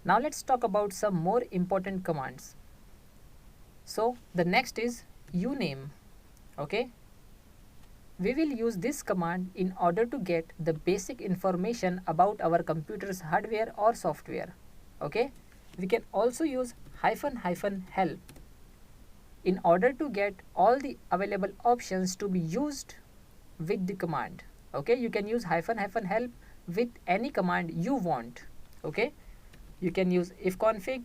Now let's talk about some more important commands. So the next is uname. Okay, we will use this command in order to get the basic information about our computer's hardware or software. Okay, we can also use --help in order to get all the available options to be used with the command. Okay, you can use --help with any command you want. Okay, you can use ifconfig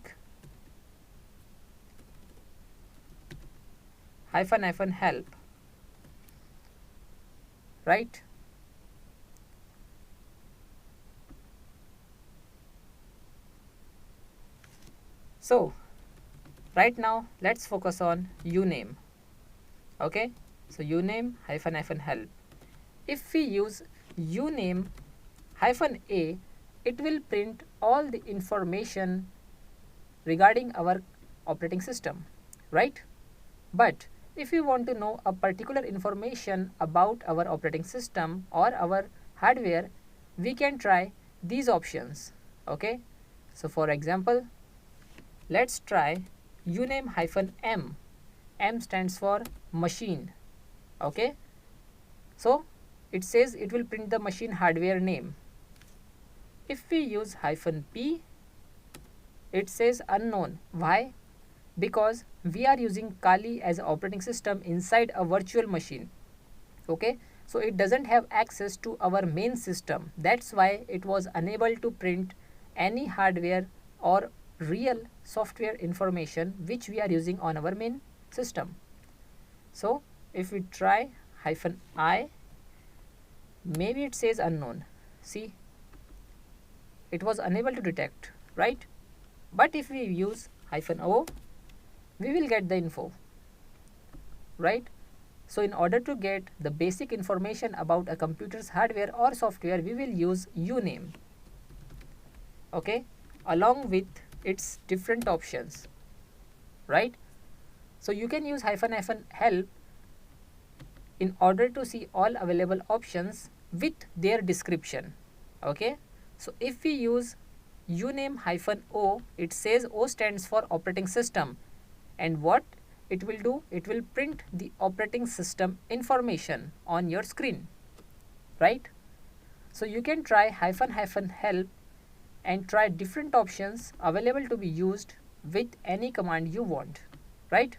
--help, right? So right now let's focus on uname. Okay, so uname --help. If we use uname -a, it will print all the information regarding our operating system, right? But if we want to know a particular information about our operating system or our hardware, we can try these options. Okay, so for example, let's try uname -m. M stands for machine. Okay, so it says it will print the machine hardware name. If we use -p, it says unknown. Why? Because we are using Kali as an operating system inside a virtual machine. Okay, so it doesn't have access to our main system. That's why it was unable to print any hardware or real software information which we are using on our main system. So if we try -i, maybe it says unknown. See, it was unable to detect, right? But if we use -o, we will get the info, right? So in order to get the basic information about a computer's hardware or software, we will use uname, okay, along with its different options, right? So you can use --help in order to see all available options with their description. Okay, so if we use uname -o, it says O stands for operating system, and what it will do, it will print the operating system information on your screen, right? So you can try --help and try different options available to be used with any command you want, right?